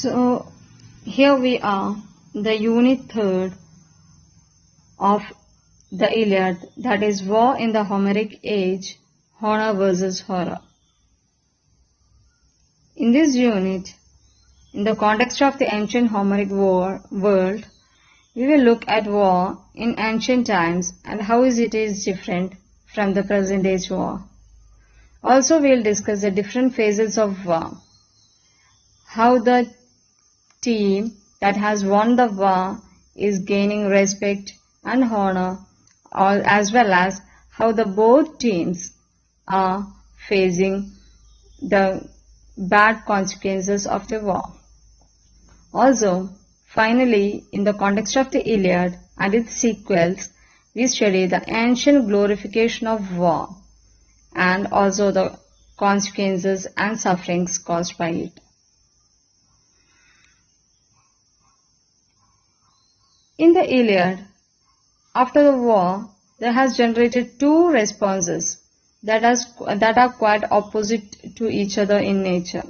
So here we are, the unit third of the Iliad, that is war in the Homeric age, honor versus horror. In this unit, in the context of the ancient Homeric world, we will look at war in ancient times and how it is different from the present age war. Also, we will discuss the different phases of war, how the team that has won the war is gaining respect and honor, as well as how the both teams are facing the bad consequences of the war. Also, finally, in the context of the Iliad and its sequels, we study the ancient glorification of war and also the consequences and sufferings caused by it. In the Iliad, after the war, there has generated two responses that are quite opposite to each other in nature.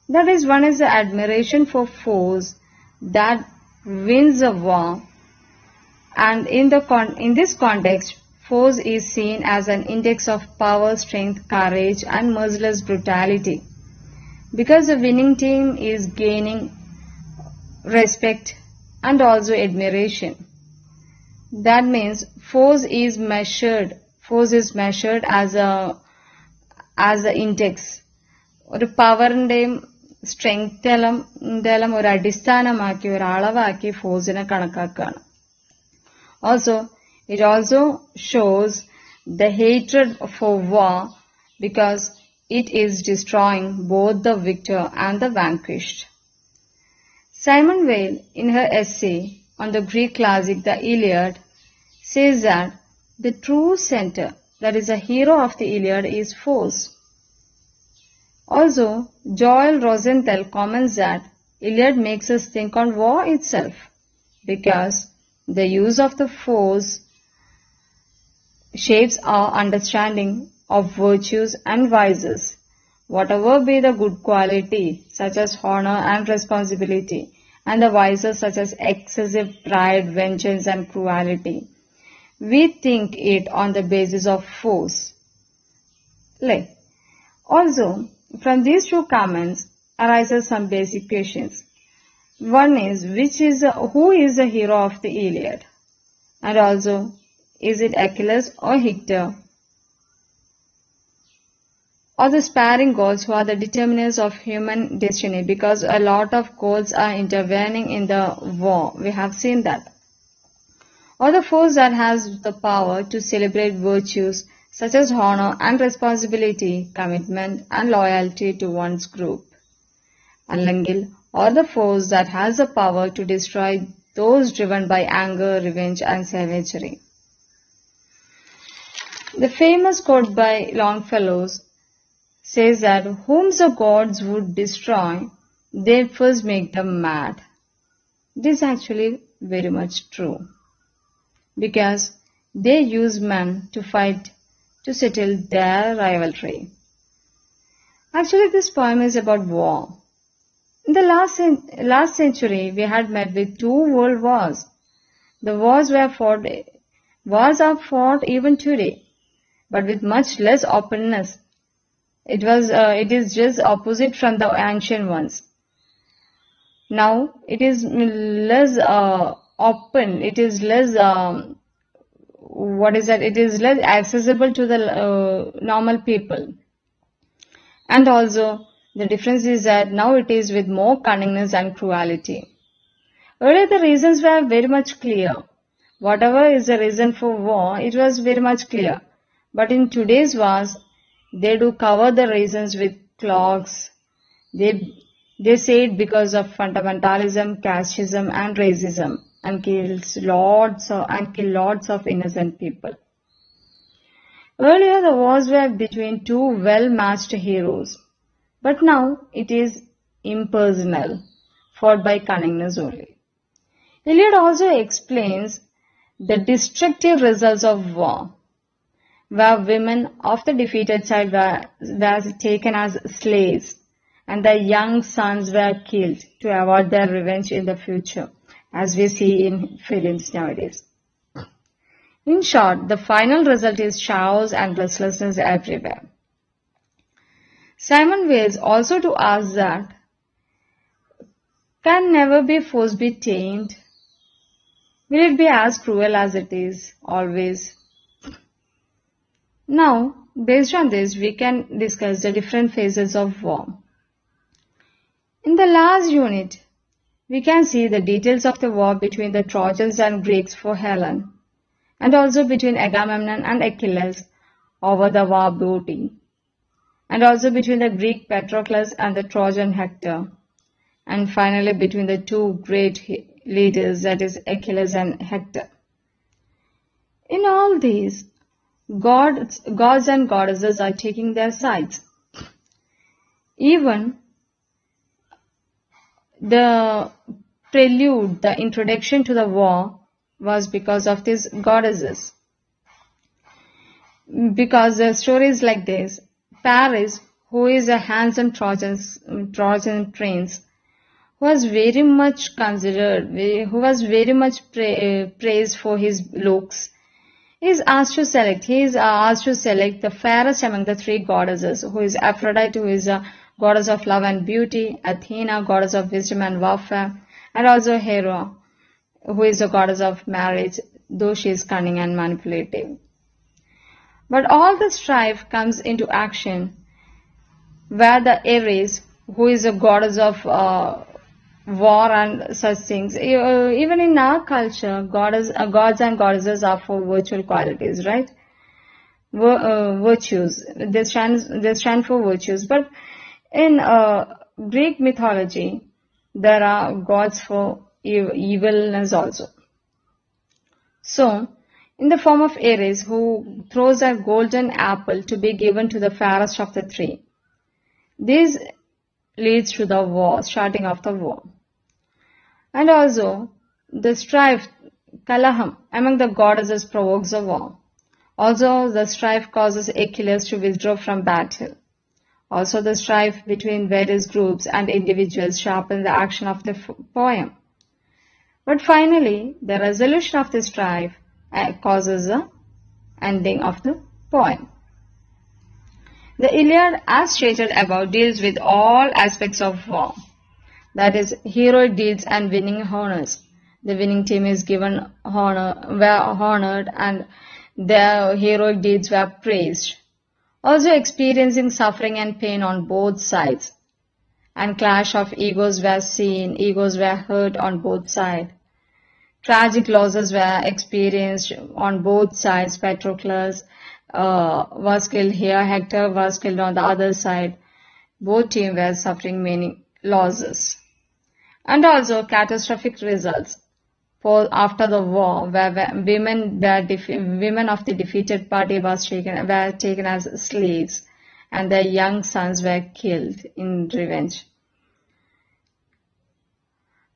That is, one is the admiration for foes that wins a war, and in this context, force is seen as an index of power, strength, courage, and merciless brutality, because the winning team is gaining respect and also admiration. That means force is measured as a index. ഒരു പവറിന്റെയും സ്ട്രെങ്തെല്ലാം ഒരു അടിസ്ഥാനമാക്കി ഒരു അളവാക്കി ഫോഴ്സിനെ കണക്കാക്കുകയാണ്. Also, it also shows the hatred for war because it is destroying both the victor and the vanquished. Simone Weil, in her essay on the Greek classic The Iliad, says that the true center, that is the hero of the Iliad, is force. Also, Joel Rosenthal comments that Iliad makes us think on war itself because the use of the force shapes our understanding of virtues and vices. Whatever be the good quality, such as honor and responsibility, and the vices such as excessive pride, vengeance, and cruelty, we think it on the basis of force. Also, from these two comments arises some basic questions. One is, who is the hero of the Iliad? And also, is it Achilles or Hector? Or the sparing gods who are the determiners of human destiny, because a lot of gods are intervening in the war. We have seen that. Or the force that has the power to celebrate virtues such as honor and responsibility, commitment and loyalty to one's group. Or the force that has the power to destroy those driven by anger, revenge and savagery. The famous quote by Longfellow says that whom the gods would destroy, they first make them mad. This is actually very much true, because they use men to fight to settle their rivalry. Actually, this poem is about war. In the last century, we had met with two world wars. The wars are fought even today, but with much less openness. It is just opposite from the ancient ones. Now it is less open. It is less It is less accessible to the normal people. And also the difference is that now it is with more cunningness and cruelty. Earlier the reasons were very much clear. Whatever is the reason for war, it was very much clear. But in today's wars, they do cover the reasons with clogs. They say it because of fundamentalism, casteism and racism, and kill lots of innocent people. Earlier the wars were between two well-matched heroes, but now it is impersonal, fought by cunningness only. Iliad also explains the destructive results of war, where women of the defeated side were taken as slaves and their young sons were killed to avoid their revenge in the future, as we see in films nowadays. In short, the final result is chaos and restlessness everywhere. Simon Weiss also to ask that, can never be force be tamed? Will it be as cruel as it is always? Now, based on this, we can discuss the different phases of war. In the last unit, we can see the details of the war between the Trojans and Greeks for Helen, and also between Agamemnon and Achilles over the war booty, and also between the Greek Petroclus and the Trojan Hector, and finally between the two great leaders, that is Achilles and Hector. In all these, gods and goddesses are taking their sides. Even the prelude, the introduction to the war, was because of these goddesses. Because the story is like this: Paris, who is a handsome Trojan prince, who was very much considered, who was very much praised for his looks, he is asked to select the fairest among the three goddesses, who is Aphrodite, who is a goddess of love and beauty, Athena, goddess of wisdom and warfare, and also Hera, who is the goddess of marriage, though she is cunning and manipulative. But all the strife comes into action where the Ares, who is a goddess of war and such things. Even in our culture, gods and goddesses are for virtual qualities, right? Virtues. They stand for virtues. But in Greek mythology, there are gods for evilness also. So, in the form of Ares, who throws a golden apple to be given to the fairest of the three. This leads to the war, starting of the war. And also, the strife, Kalaham, among the goddesses provokes a war. Also, the strife causes Achilles to withdraw from battle. Also, the strife between various groups and individuals sharpens the action of the poem. But finally, the resolution of the strife causes the ending of the poem. The Iliad, as stated above, deals with all aspects of war. That is, heroic deeds and winning honors. The winning team is given were honored, and their heroic deeds were praised. Also experiencing suffering and pain on both sides. And clash of egos were seen, egos were hurt on both sides. Tragic losses were experienced on both sides. Petroclus was killed here, Hector was killed on the other side. Both teams were suffering many losses. And also catastrophic results after the war, where women of the defeated party were taken as slaves, and their young sons were killed in revenge.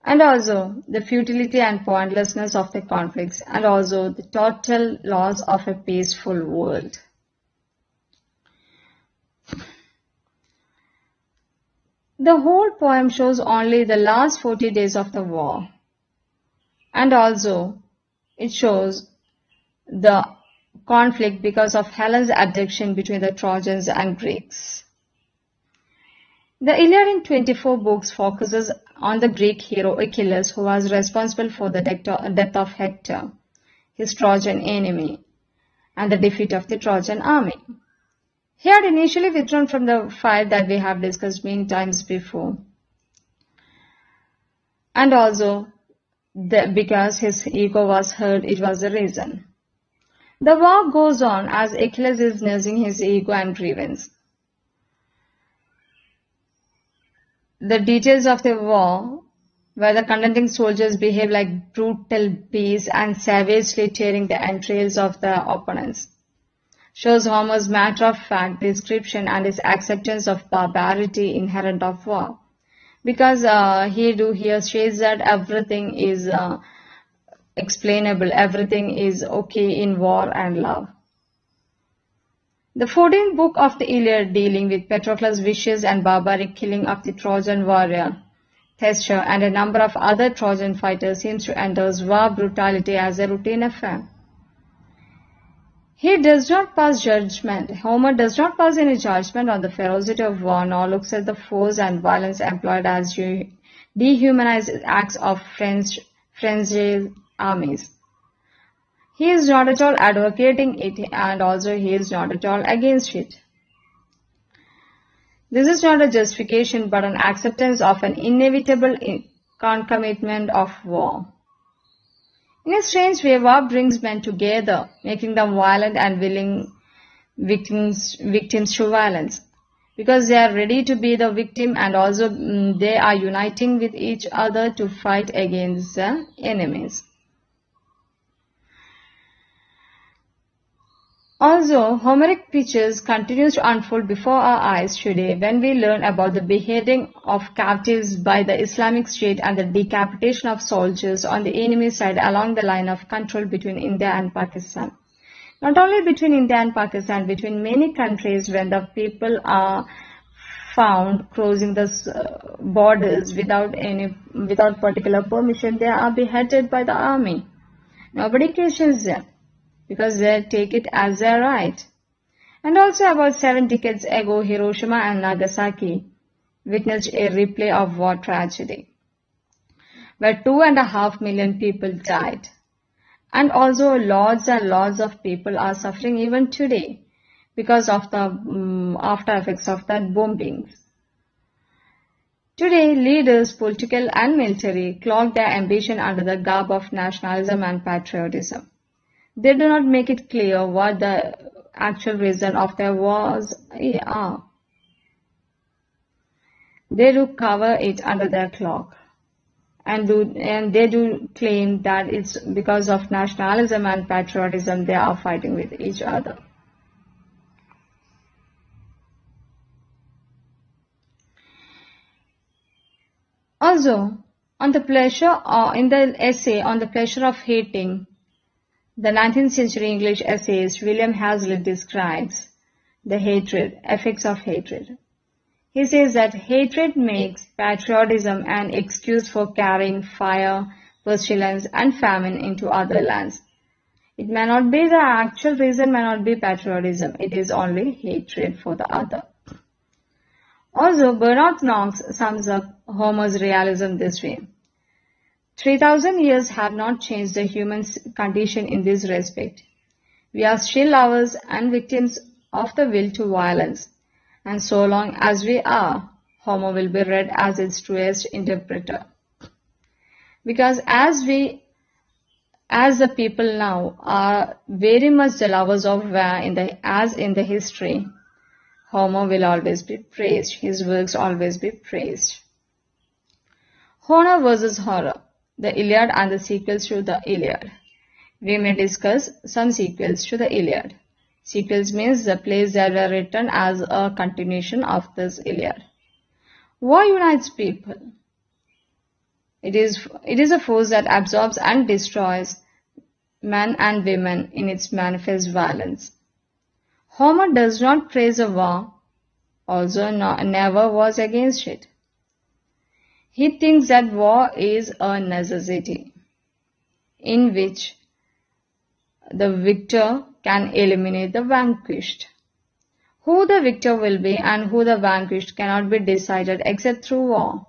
And also the futility and pointlessness of the conflicts, and also the total loss of a peaceful world. The whole poem shows only the last 40 days of the war, and also it shows the conflict because of Helen's abduction between the Trojans and Greeks. The Iliad in 24 books focuses on the Greek hero Achilles, who was responsible for the death of Hector, his Trojan enemy, and the defeat of the Trojan army. He had initially withdrawn from the fight that we have discussed many times before. And also, because his ego was hurt, it was the reason. The war goes on as Achilles is nursing his ego and grievance. The details of the war, where the contending soldiers behave like brutal beasts and savagely tearing the entrails of their opponents, shows Homer's matter-of-fact description and his acceptance of barbarity inherent of war. Because here says that everything is explainable, everything is okay in war and love. The 14th book of the Iliad, dealing with Petroclus' vicious and barbaric killing of the Trojan warrior Hector and a number of other Trojan fighters, seems to endorse war brutality as a routine affair. He does not pass judgment. Homer does not pass any judgment on the ferocity of war, nor looks at the force and violence employed as dehumanized acts of frenzied armies. He is not at all advocating it, and also he is not at all against it. This is not a justification but an acceptance of an inevitable concomitant of war. In a strange way, war brings men together, making them violent and willing victims to violence, because they are ready to be the victim, and also they are uniting with each other to fight against the enemies. Also, Homeric pictures continues to unfold before our eyes today when we learn about the beheading of captives by the Islamic State and the decapitation of soldiers on the enemy side along the line of control between India and Pakistan. Not only between India and Pakistan, between many countries, when the people are found crossing the borders without particular permission, they are beheaded by the army. Nobody questions them, because they take it as their right. And also about 7 decades ago, Hiroshima and Nagasaki witnessed a replay of war tragedy, where 2.5 million people died. And also lots and lots of people are suffering even today because of the after effects of that bombings. Today, leaders, political and military, cloak their ambition under the garb of nationalism and patriotism. They do not make it clear what the actual reason of their wars are. They do cover it under their cloak, and they do claim that it's because of nationalism and patriotism they are fighting with each other. Also, on the pleasure, in the essay on the pleasure of hating, the 19th century English essayist William Hazlitt describes the effects of hatred. He says that hatred makes patriotism an excuse for carrying fire, pestilence, and famine into other lands. It may not be the actual reason, may not be patriotism. It is only hatred for the other. Also, Bernard Knox sums up Homer's realism this way. 3,000 years have not changed the human condition in this respect. We are still lovers and victims of the will to violence, and so long as we are, Homer will be read as its truest interpreter. Because as the people now are very much the lovers of war as in the history, Homer will always be praised. His works always be praised. Homer versus horror. The Iliad and the sequels to the Iliad. We may discuss some sequels to the Iliad. Sequels means the plays that were written as a continuation of this Iliad. War unites people. It is a force that absorbs and destroys men and women in its manifest violence. Homer does not praise a war, also never was against it. He thinks that war is a necessity in which the victor can eliminate the vanquished. Who the victor will be and who the vanquished cannot be decided except through war.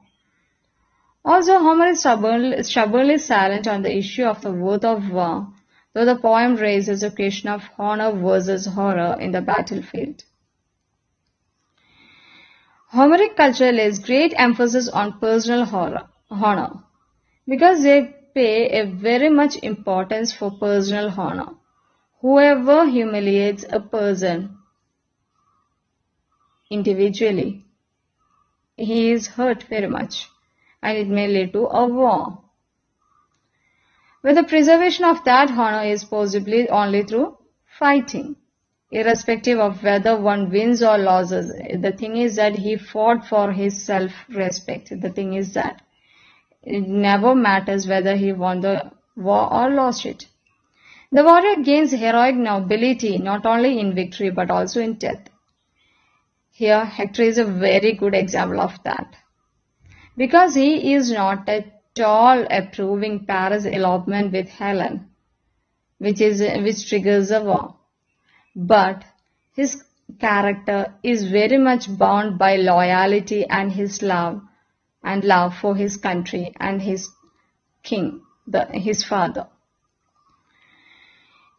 Also, Homer is stubbornly silent on the issue of the worth of war, though the poem raises the question of honor versus horror in the battlefield. Homeric culture lays great emphasis on personal honor, because they pay a very much importance for personal honor. Whoever humiliates a person individually, he is hurt very much, and it may lead to a war. But the preservation of that honor is possibly only through fighting. Irrespective of whether one wins or loses, the thing is that he fought for his self-respect. The thing is that it never matters whether he won the war or lost it. The warrior gains heroic nobility not only in victory but also in death. Here, Hector is a very good example of that. Because he is not at all approving Paris' elopement with Helen, which triggers a war. But his character is very much bound by loyalty and his love for his country and his king, his father.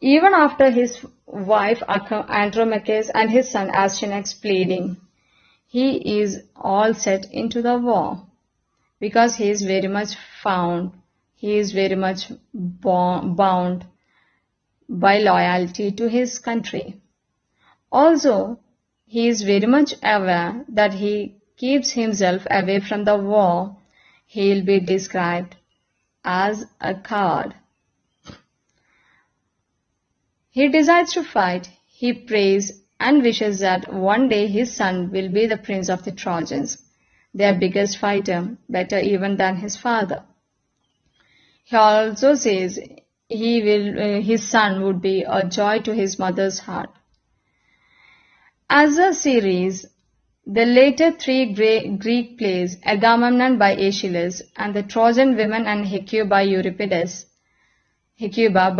Even after his wife Andromache and his son Astyanax pleading, he is all set into the war because he is very much bound by loyalty to his country. Also, he is very much aware that he keeps himself away from the war, he will be described as a coward. He decides to fight. He prays and wishes that one day his son will be the prince of the Trojans, their biggest fighter, better even than his father. He also says his son would be a joy to his mother's heart. As a series, the later three Greek plays, Agamemnon by Achilles and the Trojan Women and Hecuba by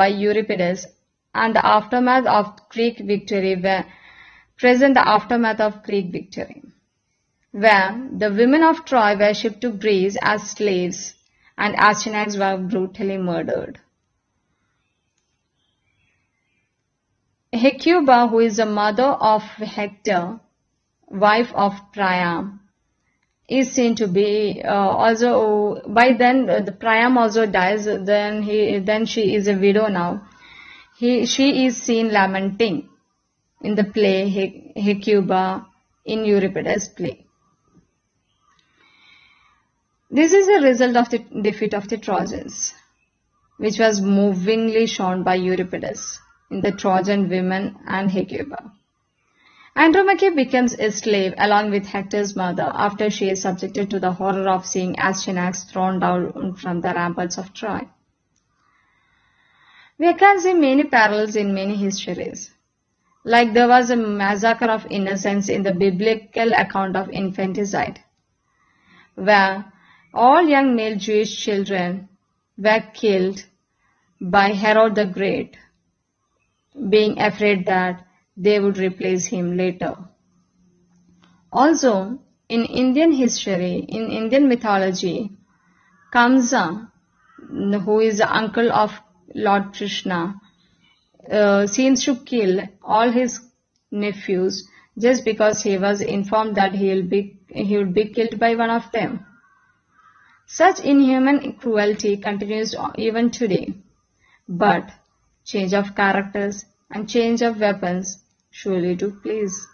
Euripides, and the aftermath of Greek victory where the women of Troy were shipped to Greece as slaves and Astyanax were brutally murdered. Hecuba, who is the mother of Hector, wife of Priam, is seen to be also by then the Priam also dies. Then she is a widow now. She is seen lamenting in the play Hecuba in Euripides' play. This is a result of the defeat of the Trojans, which was movingly shown by Euripides in the Trojan Women and Hecuba. Andromache becomes a slave along with Hector's mother after she is subjected to the horror of seeing Astyanax thrown down from the ramparts of Troy. We can see many parallels in many histories. Like there was a massacre of innocents in the biblical account of infanticide, where all young male Jewish children were killed by Herod the Great, being afraid that they would replace him later. Also, in Indian history, in Indian mythology, Kamsa, who is the uncle of Lord Krishna, seems to kill all his nephews just because he was informed that he would be killed by one of them. Such inhuman cruelty continues even today, but change of characters and change of weapons surely took place.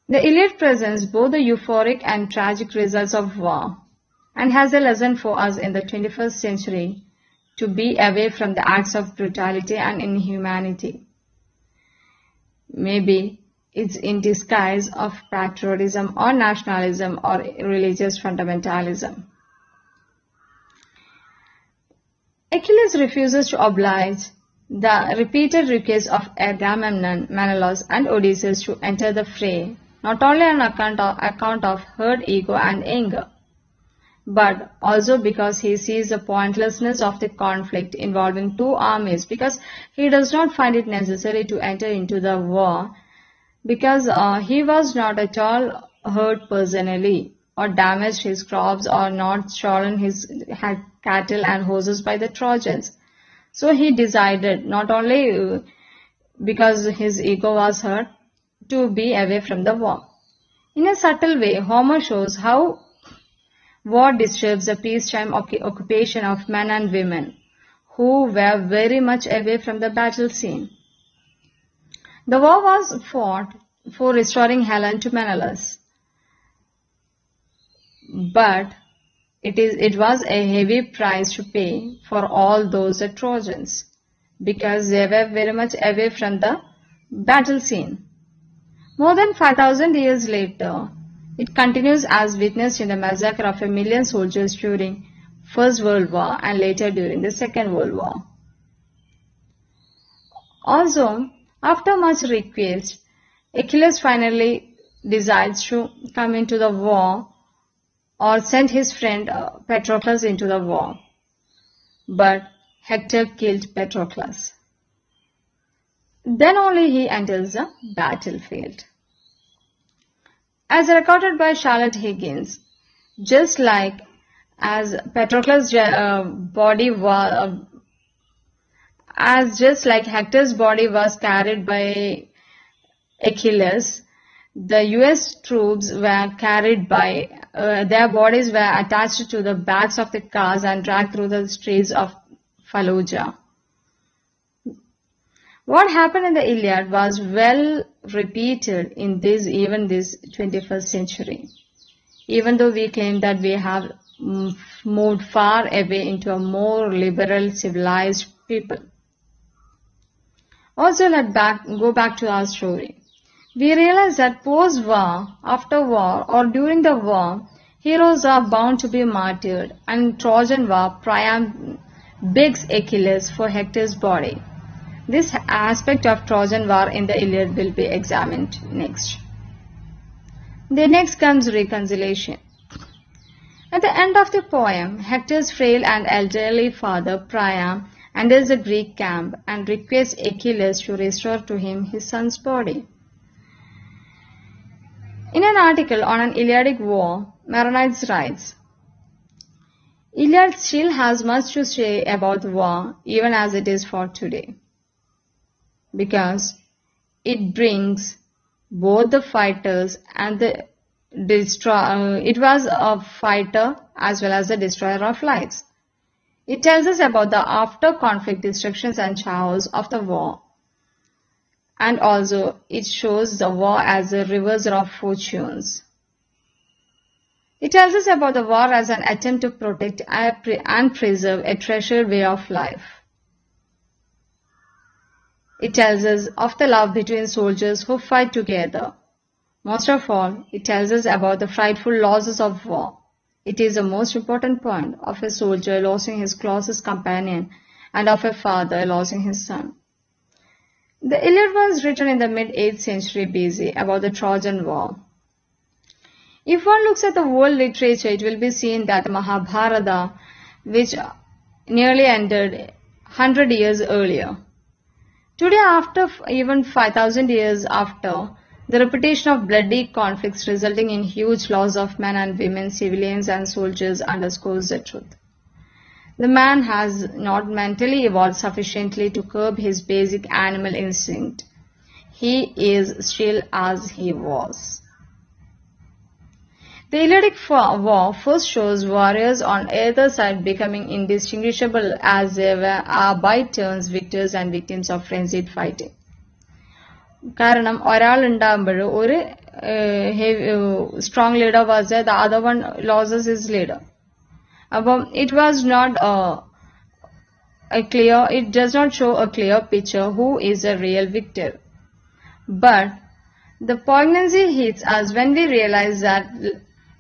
The Iliad presents both the euphoric and tragic results of war and has a lesson for us in the 21st century to be away from the acts of brutality and inhumanity. Maybe it's in disguise of patriotism or nationalism or religious fundamentalism. Achilles refuses to oblige the repeated requests of Agamemnon, Menelaus, and Odysseus to enter the fray, not only on account of hurt ego and anger, but also because he sees the pointlessness of the conflict involving two armies, because he does not find it necessary to enter into the war, because he was not at all hurt personally or damaged his crops or not stolen his cattle and horses by the Trojans. So he decided, not only because his ego was hurt, to be away from the war. In a subtle way, Homer shows how war disturbs the peacetime occupation of men and women who were very much away from the battle scene. The war was fought for restoring Helen to Menelaus, but it was a heavy price to pay for all those Trojans because they were very much away from the battle scene. More than 5,000 years later, it continues as witnessed in the massacre of 1 million soldiers during First World War and later during the Second World War. Also, after much request, Achilles finally decides to come into the war or send his friend Petroclus into the war. But Hector killed Petroclus. Then only he enters the battlefield. As recorded by Charlotte Higgins, just like as Petroclus' body was, just like Hector's body was carried by Achilles, the US troops were carried by, their bodies were attached to the backs of the cars and dragged through the streets of Fallujah. What happened in the Iliad was well repeated in even this 21st century. Even though we claim that we have moved far away into a more liberal, civilized people. Also, let's go back to our story. We realize that post-war, after war, or during the war, heroes are bound to be martyred, and in Trojan War, Priam begs Achilles for Hector's body. This aspect of Trojan War in the Iliad will be examined next. Then next comes reconciliation. At the end of the poem, Hector's frail and elderly father, Priam, enters the Greek camp and requests Achilles to restore to him his son's body. In an article on an Iliadic war, Maronides writes, Iliad still has much to say about war, even as it is for today, because it brings both the fighters and the destroyer. It was a fighter as well as the destroyer of lives. It tells us about the after-conflict destructions and chaos of the war. And also, it shows the war as a reverser of fortunes. It tells us about the war as an attempt to protect and preserve a treasured way of life. It tells us of the love between soldiers who fight together. Most of all, it tells us about the frightful losses of war. It is the most important point of a soldier losing his closest companion and of a father losing his son. The Iliad was written in the mid-8th century BC about the Trojan War. If one looks at the world literature, it will be seen that the Mahabharata, which nearly ended 100 years earlier. Today, after even 5,000 years after, the repetition of bloody conflicts resulting in huge loss of men and women, civilians and soldiers underscores the truth. The man has not mentally evolved sufficiently to curb his basic animal instinct. He is still as he was. The Iliadic war first shows warriors on either side becoming indistinguishable as they are by turns victors and victims of frenzied fighting. കാരണം ഒരാളുണ്ടാകുമ്പോൾ ഒരു strong leader was there, the other one loses his leader. It was not it does not show a clear picture who is a real victor. But the poignancy hits us when we realize that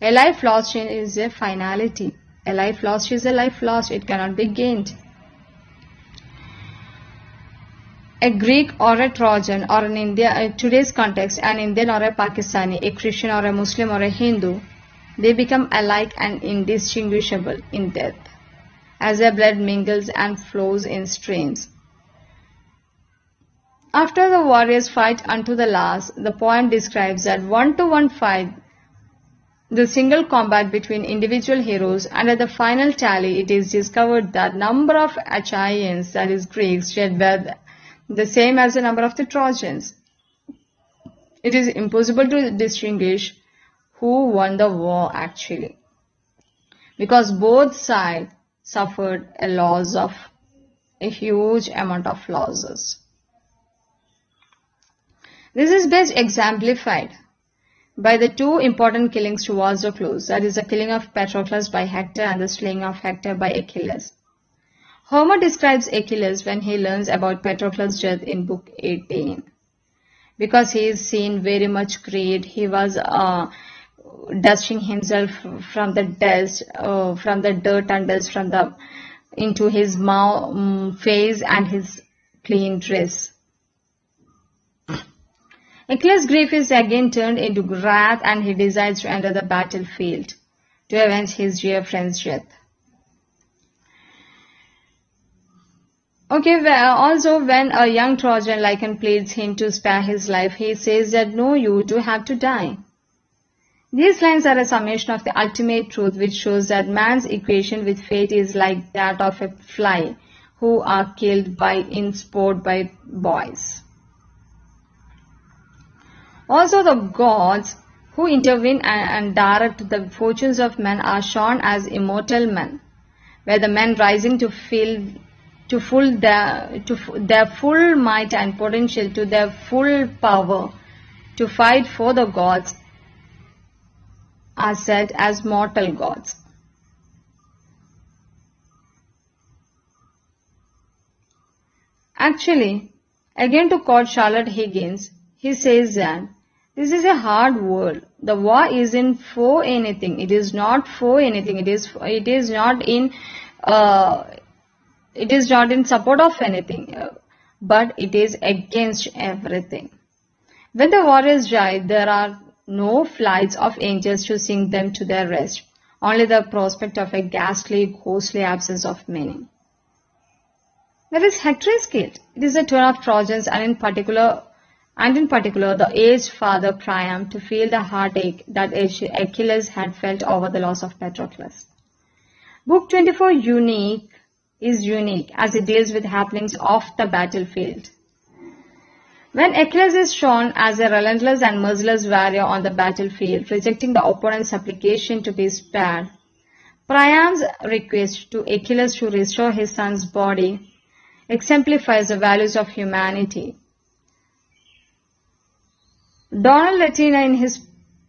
a life lost is a finality. A life lost is a life lost. It cannot be gained. A Greek or a Trojan or in today's context, an Indian or a Pakistani, a Christian or a Muslim or a Hindu, they become alike and indistinguishable in death, as their blood mingles and flows in streams. After the warriors fight unto the last, the poem describes that one-to-one fight, the single combat between individual heroes, and at the final tally it is discovered that number of Achilles, that is Greeks, shed blood the same as the number of the Trojans. It is impossible to distinguish who won the war actually, because both sides suffered a huge amount of losses. This is best exemplified by the two important killings towards the close, that is the killing of Petroclus by Hector and the slaying of Hector by Achilles. Homer describes Achilles when he learns about Petroclus' death in book 18. Because he is seen very much grieved, he was dusting himself from the dust, from the dirt and dust into his face and his clean dress. Achilles' grief is again turned into wrath and he decides to enter the battlefield to avenge his dear friend's death. Okay, well, also when a young Trojan Lycan pleads him to spare his life, he says that no, you do have to die. These lines are a summation of the ultimate truth which shows that man's equation with fate is like that of a fly who are killed in sport by boys. Also, the gods who intervene and direct the fortunes of men are shown as immortal men, where the men rising to their full might and potential, to their full power to fight for the gods, are said as mortal gods. Actually, again to quote Charlotte Higgins, he says that this is a hard world. The war isn't for anything. It is not for anything. It is not in support of anything, but it is against everything. When the warriors die, there are no flights of angels to sing them to their rest, only the prospect of a ghastly, ghostly absence of meaning. Whereas Hector is killed, it is the turn of Trojans and in particular the aged father Priam to feel the heartache that Achilles had felt over the loss of Petroclus. Book 24 is unique as it deals with happenings off the battlefield. When Achilles is shown as a relentless and merciless warrior on the battlefield, rejecting the opponent's supplication to be spared, Priam's request to Achilles to restore his son's body exemplifies the values of humanity. Donald Latina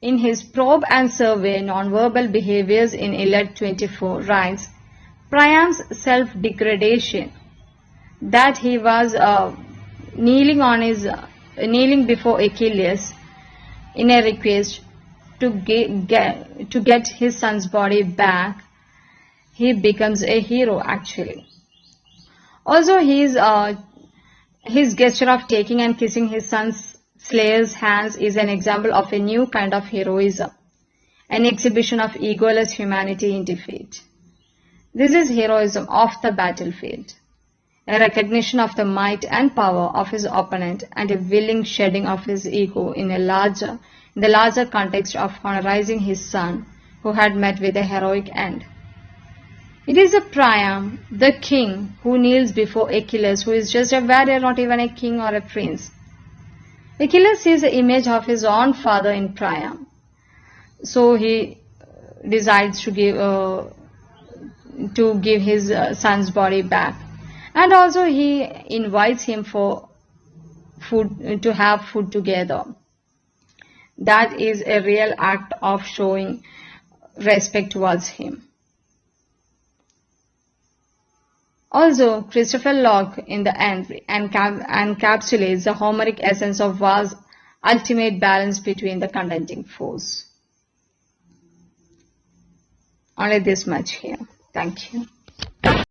in his Probe and Survey Nonverbal Behaviors in Iliad 24 writes, Priam's self-degradation, that he was kneeling before Achilles in a request to get his son's body back, he becomes a hero actually. Also, his gesture of taking and kissing his son's slayer's hands is an example of a new kind of heroism, an exhibition of egoless humanity in defeat. This is heroism off the battlefield, a recognition of the might and power of his opponent and a willing shedding of his ego in the larger context of honorizing his son who had met with a heroic end. It is a Priam, the king, who kneels before Achilles, who is just a warrior, not even a king or a prince. Achilles sees the image of his own father in Priam, so he decides to give his son's body back, and also he invites him for food, to have food together. That is a real act of showing respect towards him. Also, Christopher Locke in the end encapsulates the Homeric essence of war's ultimate balance between the contending foes. Only this much here. Thank you.